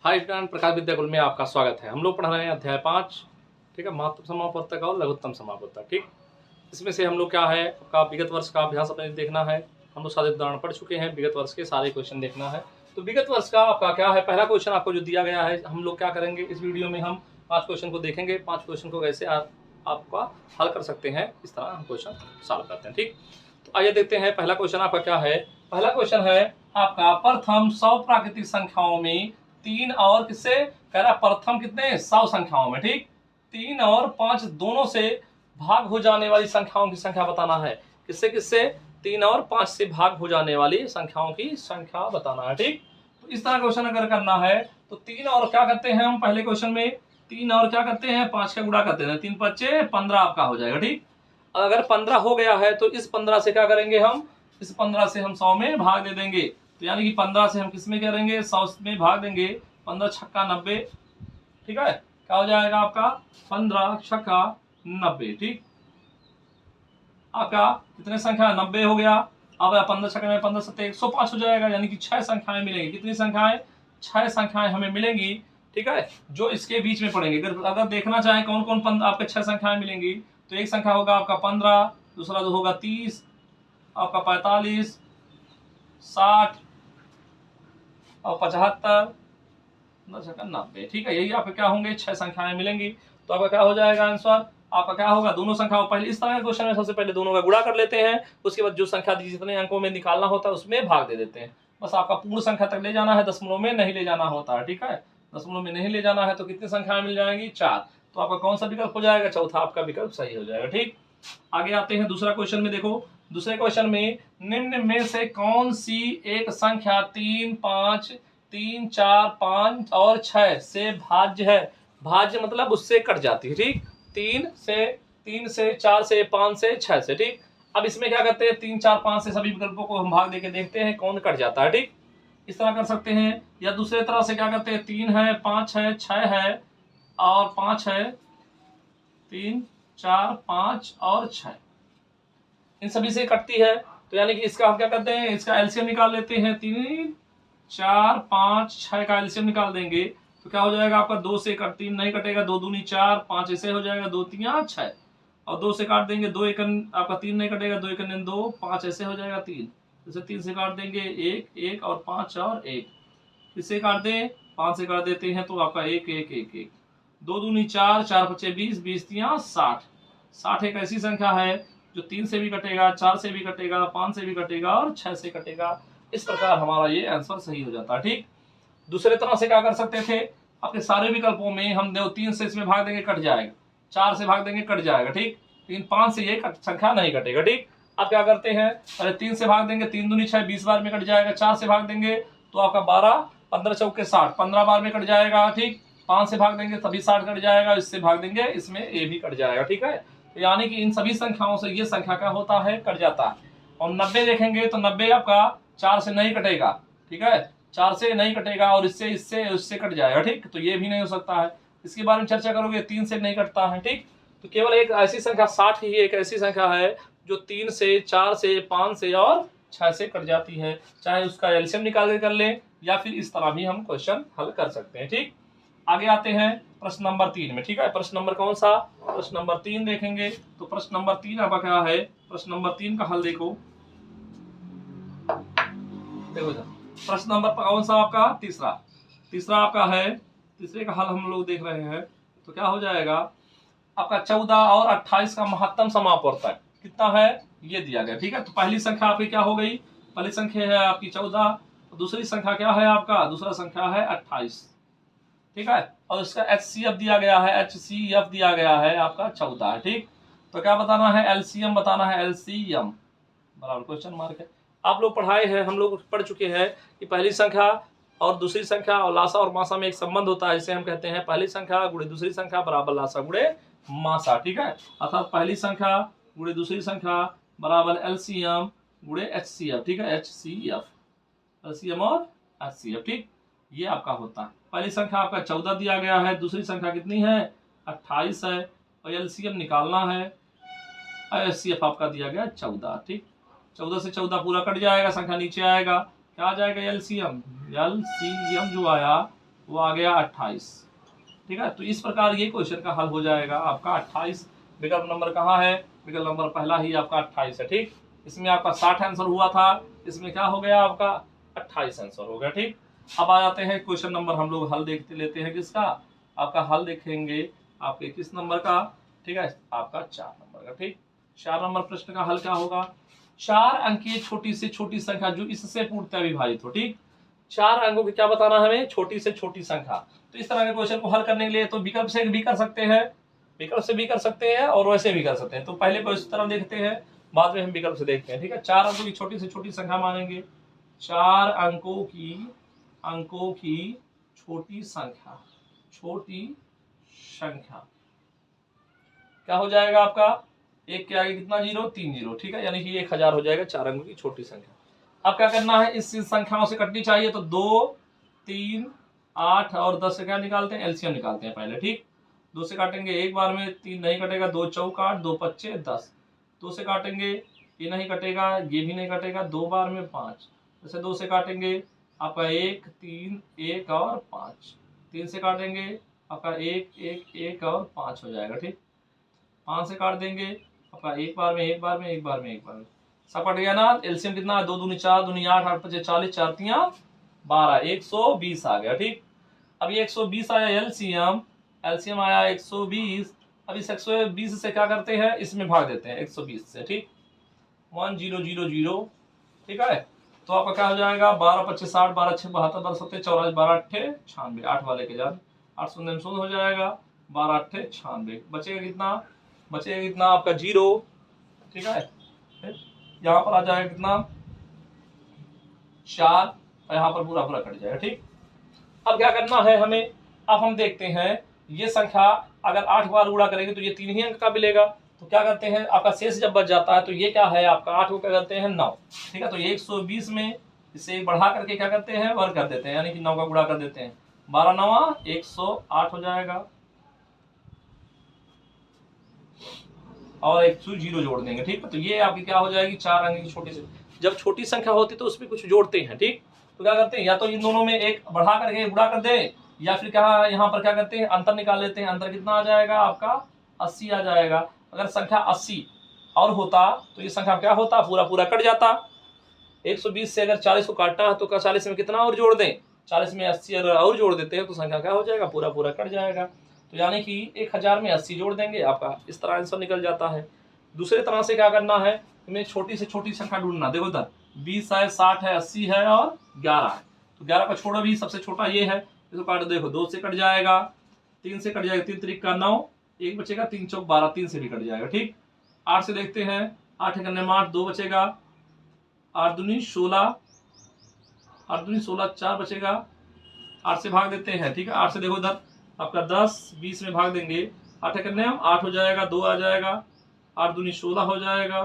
Hi student, प्रकाश विद्याकुल में आपका स्वागत है। हम लोग पढ़ रहे हैं अध्याय 5, ठीक है, महत्तम समापवर्तक और लघुत्तम समापवर्तक। ठीक, इसमें से हम लोग क्या है, आपका विगत वर्ष का अभ्यास अपने देखना है। हम लोग सारे उदाहरण पढ़ चुके हैं, विगत वर्ष के सारे क्वेश्चन देखना है। तो विगत वर्ष का आपका क्या है, पहला क्वेश्चन आपको जो दिया गया है, हम लोग क्या करेंगे इस वीडियो में, हम 5 क्वेश्चन को देखेंगे। 5 क्वेश्चन को कैसे आपका हल कर सकते हैं, इस तरह हम क्वेश्चन सॉल्व करते हैं। ठीक, तो आइए देखते हैं पहला क्वेश्चन आपका क्या है। पहला क्वेश्चन है आपका, प्रथम 100 प्राकृतिक संख्याओं में 3 और किससे, कह रहा प्रथम कितने 100 संख्याओं में, ठीक, 3 और 5 दोनों से भाग हो जाने वाली संख्याओं की संख्या बताना है। किससे किससे, 3 और 5 से भाग हो जाने वाली संख्याओं की संख्या बताना है। ठीक, तो इस तरह क्वेश्चन अगर करना है तो 3 और क्या करते हैं हम, पहले क्वेश्चन में 3 और क्या करते हैं, 5 का गुणा करते हैं, 3 5 15 आपका हो जाएगा। ठीक, अगर 15 हो गया है तो इस 15 से क्या करेंगे हम, इस 15 से हम 100 में भाग दे देंगे। तो यानी कि 15 से हम किस में करेंगे, 100 में भाग देंगे। 15 छक्का 90, ठीक है, क्या हो जाएगा आपका 15 छक्का 90। ठीक, आपका कितने संख्या 90 हो गया। अब 15 छक्का में 15 सत्ते 105 हो जाएगा, यानी कि 6 संख्याएं मिलेंगी। कितनी संख्याएं, 6 संख्याएं हमें मिलेंगी। ठीक है, जो इसके बीच में पड़ेंगे। अगर देखना चाहें कौन कौन आपके 6 संख्याएं मिलेंगी, तो एक संख्या होगा आपका 15, दूसरा जो होगा 30, आपका 45, 60 और 75, 90। ठीक है, यही आपके क्या होंगे, 6 संख्याएं मिलेंगी। तो आपका क्या हो जाएगा आंसर, आपका क्या होगा, दोनों संख्याओं, पहले इस तरह के क्वेश्चन में सबसे पहले दोनों का गुणा कर लेते हैं, उसके बाद जो संख्या जितने अंकों में निकालना होता है उसमें भाग दे देते हैं। बस आपका पूर्ण संख्या तक ले जाना है, दशमलव में नहीं ले जाना होता है। ठीक है, दशमलव में नहीं ले जाना है तो कितनी संख्याएं मिल जाएंगी, 4। तो आपका कौन सा विकल्प हो जाएगा, चौथा आपका विकल्प सही हो जाएगा। ठीक, आगे आते हैं दूसरा क्वेश्चन में। देखो दूसरे क्वेश्चन में, निम्न में से कौन सी एक संख्या 3 5 3 4 5 और 6 से भाज्य है। भाज्य मतलब उससे कट जाती है। ठीक, 3 से 4 से 5 से 6 से। ठीक, अब इसमें क्या करते हैं, 3 4 5 से सभी विकल्पों को हम भाग देके देखते हैं कौन कट जाता है। ठीक, इस तरह कर सकते हैं, या दूसरे तरह से क्या करते हैं, 3 है 5 है 6 है और 5 है, 3 4 5 और 6, इन सभी से कटती है। तो यानी कि इसका हम क्या करते हैं, इसका एलसीएम निकाल लेते हैं। 3 4 5 6 का एलसीएम निकाल देंगे तो क्या हो जाएगा आपका, 2 से 3 नहीं कटेगा, 2 दूनी 4, 5 ऐसे हो जाएगा, 2 3 6 और 2 से काट देंगे, 2 1 आपका 3 नहीं कटेगा, 2 1 2, 5 ऐसे हो जाएगा 3, जैसे 3 से काट देंगे 1 1 और 5 और 1, इससे काट दें 5 से काट देते हैं तो आपका 1 1 1 1, 2 दूनी 4, 4 5 20, 20 3 60। 60 एक ऐसी संख्या है जो 3 से भी कटेगा, 4 से भी कटेगा, 5 से भी कटेगा और 6 से कटेगा। इस प्रकार हमारा ये आंसर सही हो जाता है। ठीक, दूसरे तरह से क्या कर सकते थे, आपके सारे विकल्पों में हम 3 से इसमें भाग देंगे कट जाएगा, 4 से भाग देंगे कट जाएगा। ठीक, लेकिन 5 से ये संख्या नहीं कटेगा। ठीक, आप क्या करते हैं, पहले 3 से भाग देंगे, 3 दूनी 6 20 बार में कट जाएगा। 4 से भाग देंगे तो आपका 12 15 चौके 60 15 बार में कट जाएगा। ठीक, 5 से भाग देंगे तभी 60 कट जाएगा, इससे भाग देंगे इसमें ये भी कट जाएगा। ठीक है, तो यानी कि इन सभी संख्याओं से ये संख्या क्या होता है, कट जाता है। और 90 देखेंगे तो 90 आपका 4 से नहीं कटेगा। ठीक है, 4 से नहीं कटेगा और इससे इससे उससे कट जाएगा। ठीक, तो ये भी नहीं हो सकता है, इसके बारे में चर्चा करोगे, 3 से नहीं कटता है। ठीक, तो केवल एक ऐसी संख्या 60 ही एक ऐसी संख्या है जो 3 से 4 से 5 से और 6 से कट जाती है। चाहे उसका एलसीएम निकाल कर लें या फिर इस तरह भी हम क्वेश्चन हल कर सकते हैं। ठीक, आगे आते हैं प्रश्न नंबर 3 में। ठीक है, प्रश्न नंबर कौन सा, प्रश्न नंबर 3 देखेंगे। तो प्रश्न नंबर 3 आपका क्या है, प्रश्न नंबर 3 का हल देखो। देखो प्रश्न नंबर कौन सा आपका, तीसरा आपका है। तीसरे का हल हम लोग देख रहे हैं, तो क्या हो जाएगा आपका, 14 और 28 का महत्तम समापवर्तक कितना है ये दिया गया। ठीक है, तो पहली संख्या आपकी क्या हो गई, पहली संख्या है आपकी 14, दूसरी संख्या क्या है आपका, दूसरा संख्या है 28। ठीक है, और इसका HCF दिया गया है, HCF दिया गया है आपका 14 है। ठीक, तो क्या बताना है, LCM बताना है, LCM बराबर क्वेश्चन मार्क है। आप लोग पढ़ाए हैं, हम लोग पढ़ चुके हैं कि पहली संख्या और दूसरी संख्या और लासा और मासा में एक संबंध होता है, जिसे हम कहते हैं पहली संख्या गुणे दूसरी संख्या बराबर लासा गुणे मासा। ठीक है, अर्थात पहली संख्या गुणे दूसरी संख्या बराबर LCM गुणे HCF। ठीक है, HCF, LCM और HCF। ठीक, ये आपका होता है। पहली संख्या आपका 14 दिया गया है, दूसरी संख्या कितनी है 28 है, और एलसीएम निकालना है, और एचसीएफ आपका दिया गया 14। ठीक, 14 से 14 पूरा कट जाएगा, संख्या नीचे आएगा, क्या आ जाएगा एलसीएम, एलसीएम जो आया वो आ गया 28। ठीक है, तो इस प्रकार ये क्वेश्चन का हल हो जाएगा आपका 28। विकल्प नंबर कहाँ है, विकल्प नंबर पहला ही आपका 28 है। ठीक, इसमें आपका 60 आंसर हुआ था, इसमें क्या हो गया आपका 28 आंसर हो गया। ठीक, अब आ जाते हैं क्वेश्चन नंबर, हम लोग हल देखते लेते हैं किसका, आपका हल देखेंगे आपके किस नंबर का, ठीक है, आपका 4 नंबर का। ठीक, 4 नंबर प्रश्न का हल क्या होगा, 4 अंकीय छोटी से छोटी संख्या जो इससे पूर्णतः विभाजित हो। ठीक, 4 अंकों की क्या बताना है हमें, छोटी से छोटी संख्या। तो इस तरह के क्वेश्चन को हल करने के लिए तो विकल्प से भी कर सकते हैं, विकल्प से भी कर सकते हैं और वैसे भी कर सकते हैं। तो पहले को इस तरह देखते हैं, बाद में हम विकल्प से देखते हैं। ठीक है, 4 अंकों की छोटी से छोटी संख्या मानेंगे, 4 अंकों की छोटी संख्या, छोटी संख्या क्या हो जाएगा आपका, एक के आगे कितना जीरो, 3 जीरो। ठीक है, यानी कि 1000 हो जाएगा 4 अंकों की छोटी संख्या। अब क्या करना है, इस संख्याओं से कटनी चाहिए, तो 2, 3, 8 और 10 से क्या निकालते हैं, एलसीएम निकालते हैं पहले। ठीक, 2 से काटेंगे एक बार में, 3 नहीं कटेगा, 2 चौक 8, 2 पच्चे 10। 2 से काटेंगे, ये नहीं कटेगा, ये भी नहीं कटेगा, 2 बार में 5। जैसे 2 से काटेंगे आपका 1, 3, 1 और 5। 3 से काटेंगे आपका 1, 1, 1 और 5 हो जाएगा। ठीक, 5 से काट देंगे आपका एक बार में, एक बार में, एक बार में, एक बार में, सब कट गया ना। एलसीएम कितना है, 2 दूनी 4, दूनी 8, 8 पचे 40, 4 तिया 12, 120 आ गया। ठीक, अब ये 120 आया एलसीएम, एलसीएम आया 120। अब इस 120 से क्या करते हैं, इसमें भाग देते हैं 120 से। ठीक, 1000। ठीक है, तो आपका क्या हो जाएगा, 12 25 60, 12 6 72, 12 7 44, 12 8 96, 8 वाले के जान 8 शून्य हो जाएगा, 12 8 96, बचेगा कितना, बचेगा कितना आपका 0। ठीक है, यहाँ पर आ जाएगा कितना 4, और यहाँ पर पूरा पूरा कट जाएगा। ठीक, अब क्या करना है हमें, अब हम देखते हैं ये संख्या अगर 8 बार गुणा करेंगे तो ये 3 ही अंक का मिलेगा। तो क्या करते हैं, आपका शेष जब बच जाता है तो ये क्या है आपका 8 को क्या करते हैं 9। ठीक है, तो 120 में इसे बढ़ा करके क्या करते हैं, वर्ग कर देते हैं, यानी कि 9 का गुणा कर देते हैं, 12 9 108 हो जाएगा, और एक 0 जोड़ देंगे। ठीक है, तो ये आपकी क्या हो जाएगी 4 अंक की छोटी से, जब छोटी संख्या होती है तो उसमें कुछ जोड़ते हैं। ठीक, तो क्या करते हैं, या तो इन दोनों में एक बढ़ा करके गुणा कर दे, या फिर क्या यहाँ पर क्या करते हैं अंतर निकाल लेते हैं। अंतर कितना आ जाएगा आपका 80 आ जाएगा। अगर संख्या 80 और होता तो ये संख्या क्या होता, पूरा पूरा कट जाता। 120 से अगर 40 को काटना है तो 40 में कितना और जोड़ दें, 40 में 80 अगर और जोड़ देते हैं तो संख्या क्या हो जाएगा, पूरा पूरा कट जाएगा। तो यानी कि 1000 में 80 जोड़ देंगे, आपका इस तरह आंसर निकल जाता है। दूसरे तरह से क्या करना है, हमें छोटी से छोटी संख्या ढूंढना। देखो इधर 20 है, 60 है, 80 है और 11 है। तो 11 का छोड़ो भी, सबसे छोटा ये है, इसको काट देखो, 2 से कट जाएगा, 3 से कट जाएगा, 3 त्रिक का 9, एक बचेगा, 3 चौक 12, 3 से भी कट जाएगा। ठीक, 8 से देखते हैं, 8 करने में 8, 2 बचेगा, 8 दूनी 16, 8 दूनी 16, 4 बचेगा, 8 से भाग देते हैं। ठीक है, 8 से देखो इधर आपका 10 20 में भाग देंगे, 8 करने हम 8 हो जाएगा, 2 आ जाएगा, 8 दूनी 16 हो जाएगा,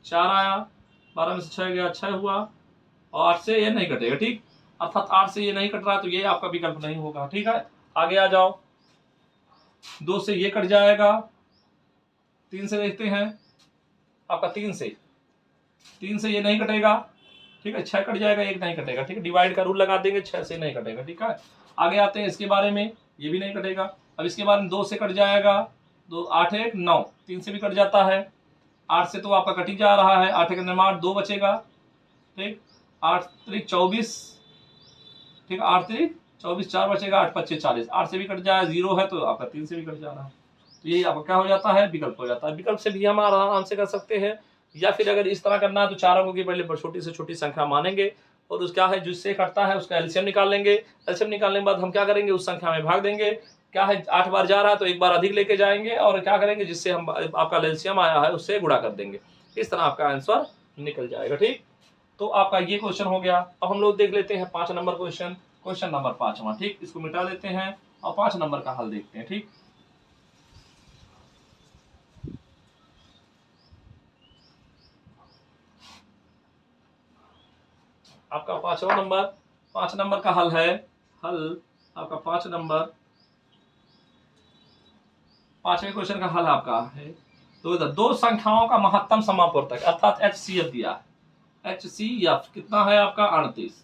4 आया, 12 में से 6 गया, 6 हुआ, और 8 से ये नहीं कटेगा। ठीक, अर्थात 8 से ये नहीं कट रहा है तो ये आपका विकल्प नहीं होगा। ठीक है, आगे आ जाओ, 2 से ये कट जाएगा, 3 से देखते हैं आपका 3 से ये नहीं कटेगा। ठीक है, 6 कट जाएगा, 1 नहीं कटेगा। ठीक है, डिवाइड का रूल लगा देंगे, 6 से नहीं कटेगा। ठीक है, आगे आते हैं इसके बारे में, ये भी नहीं कटेगा। अब इसके बारे में 2 से कट जाएगा, 2 8 1 9, 3 से भी कट जाता है, 8 से तो आपका कट ही जा रहा है, 8 करने में 8, 2 बचेगा। ठीक, 8 त्रिक 24, ठीक, 8 त्रिक 24, 4 बचेगा, 8 पच्चे 40, 8 से भी कट जाए, 0 है तो आपका 3 से भी कट जा रहा है। तो ये आपका क्या हो जाता है, विकल्प हो जाता है। विकल्प से भी हम आराम से कर सकते हैं, या फिर अगर इस तरह करना है तो 4 अंकों की पहले छोटी से छोटी संख्या मानेंगे, और उसका है जिससे कटता है उसका एलसीएम निकाल लेंगे। एलसीएम निकालने के बाद हम क्या करेंगे, उस संख्या में भाग देंगे। क्या है 8 बार जा रहा है तो एक बार अधिक लेके जाएंगे, और क्या करेंगे जिससे हम आपका एलसीएम आया है उससे गुणा कर देंगे। इस तरह आपका आंसर निकल जाएगा। ठीक, तो आपका ये क्वेश्चन हो गया। अब हम लोग देख लेते हैं 5 नंबर क्वेश्चन, क्वेश्चन नंबर 5वां। ठीक, इसको मिटा देते हैं और 5 नंबर का हल देखते हैं। ठीक, आपका 5 नंबर का हल है, हल आपका 5वें क्वेश्चन का हल आपका है। तो इधर 2 संख्याओं का महत्तम समापवर्तक अर्थात HCF दिया है। HCF कितना है आपका 38।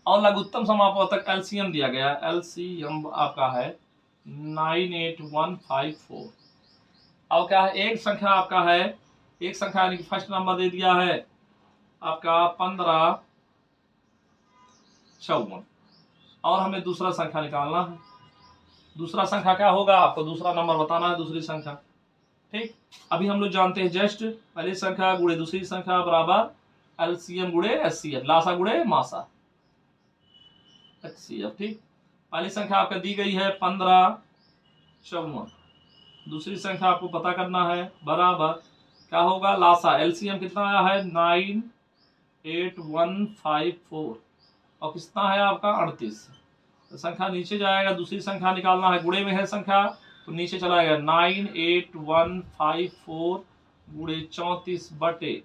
और लघुत्तम समापवर्तक एलसीएम दिया गया है, एलसीएम आपका है 98154। अब क्या है, एक संख्या आपका है, एक संख्या यानी कि फर्स्ट नंबर दे दिया है आपका 1554, और हमें दूसरा संख्या निकालना है। दूसरा संख्या क्या होगा, आपको दूसरा नंबर बताना है, दूसरी संख्या। ठीक, अभी हम लोग जानते हैं जस्ट पहली संख्या गुणे दूसरी संख्या बराबर एलसीएम गुणे एचसीएफ, लासा गुणे मासा एचसीएफ। ठीक, पहली संख्या आपको दी गई है 1554, दूसरी संख्या आपको पता करना है बराबर क्या होगा, लासा एलसीएम कितना आया है 98154, और कितना है आपका 38। तो संख्या नीचे जाएगा, दूसरी संख्या निकालना है, गुणे में है संख्या तो नीचे चला जाएगा 98154 गुणे 34 बटे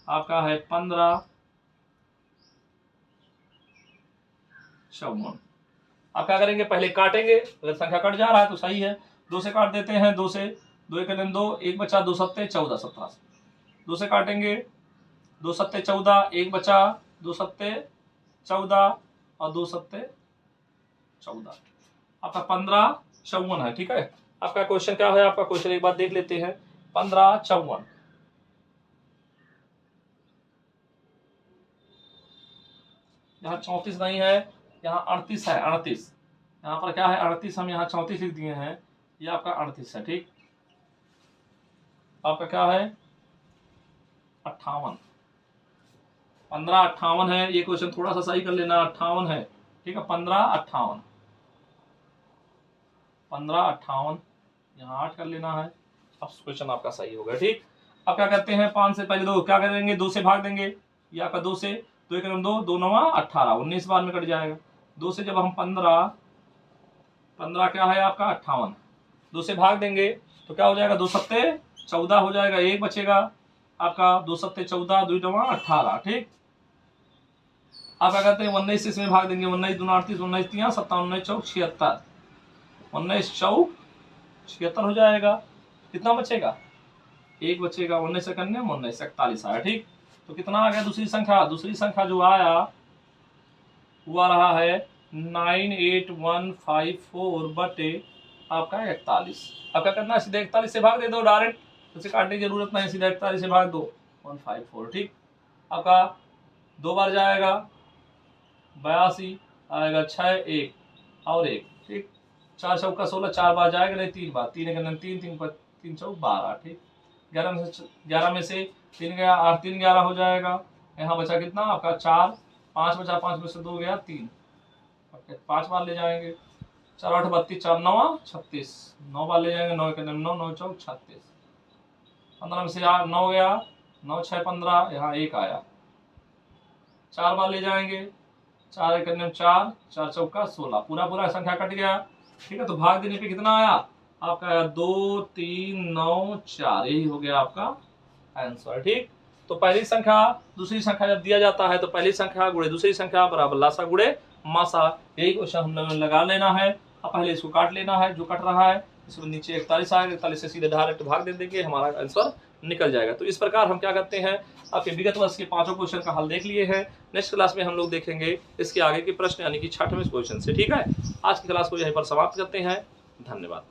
आपका है 1554। आप क्या करेंगे, पहले काटेंगे, अगर संख्या कट जा रहा है तो सही है, 2 से काट देते हैं, 2 से 2 एक 2, एक बचा 2 सत्ते 14 17, 2 से काटेंगे 2 सत्ते 14, एक बचा 2 सत्ते 14 और 2 सत्ते 14, आपका 1554 है। ठीक है, आपका क्वेश्चन क्या है, आपका क्वेश्चन एक बार देख लेते हैं। 1554 यहाँ 34 नहीं है, यहाँ 38 है, 38 यहाँ पर क्या है 38, हम यहाँ 34 लिख दिए हैं, ये आपका 38 है। ठीक, आपका क्या है 58, 1558 है, ये क्वेश्चन थोड़ा सा सही कर लेना, 58 है। ठीक है, 1558 यहाँ 8 कर लेना है, अब क्वेश्चन आपका सही होगा। ठीक, अब क्या करते हैं, 5 से पहले 2 क्या करेंगे, 2 से भाग देंगे, ये आपका 2 से 2 एक 2, 2 9 18, 19 बार में कट जाएगा। 2 से जब हम 15 क्या है आपका 58, 2 से भाग देंगे तो क्या हो जाएगा, 2 सत्ते 14 हो जाएगा, एक बचेगा आपका 2 सत्ते 14, 2 9 18। ठीक, आप क्या करते हैं 19 से इसमें भाग देंगे, 19 दूना 38, 19 3 57, 19 चौक 76, 19 चौक 76 हो जाएगा, कितना बचेगा, एक बचेगा, 19 से करने 19 से 41 आया। ठीक, तो कितना आ गया दूसरी संख्या, दूसरी संख्या जो आया वो आ रहा है 98154 बटे आपका 41। अब क्या करना है, सीधे 41 से भाग दे दो डायरेक्ट, उसे काटने की जरूरत नहीं, सीधे 41 से भाग दो 154। ठीक, आपका 2 बार जाएगा 82 आएगा, 6 1 और 1। ठीक, 4 चौका 16, 4 बार जाएगा नहीं, 3 बार, 3 3 3 चौक 12। ठीक, 11 में से 3 गया, 8 3 11 हो जाएगा, यहाँ बचा कितना आपका 4, 5 बचा, 5 में से 2 गया 3, 5 बार ले जाएंगे, 4 8 32, 4 9 36, 9 बार ले जाएंगे, 9 के 9 9 चौक 36, 15 में से 9 गया, 9 6 15, यहाँ 1 आया, 4 बार ले जाएंगे, 4 एक 4, 4 चौका 16, पूरा संख्या कट गया। ठीक है, तो भाग देने पे कितना आया आपका, आया 2 3 9 4, यही हो गया आपका आंसर। ठीक, तो पहली संख्या दूसरी संख्या जब दिया जाता है तो पहली संख्या गुणे दूसरी संख्या बराबर लासा गुणे मासा, यही क्वेश्चन हम लोगों ने लगा लेना है। अब पहले इसको काट लेना है, जो कट रहा है इसको नीचे 41 आएगा, 41 से सीधे डायरेक्ट भाग दे देंगे, हमारा आंसर निकल जाएगा। तो इस प्रकार हम क्या करते हैं, आपके विगत वर्ष के 5 क्वेश्चन का हल देख लिए हैं। नेक्स्ट क्लास में हम लोग देखेंगे इसके आगे के प्रश्न यानी कि 6वें क्वेश्चन से। ठीक है, आज की क्लास को यहीं पर समाप्त करते हैं, धन्यवाद।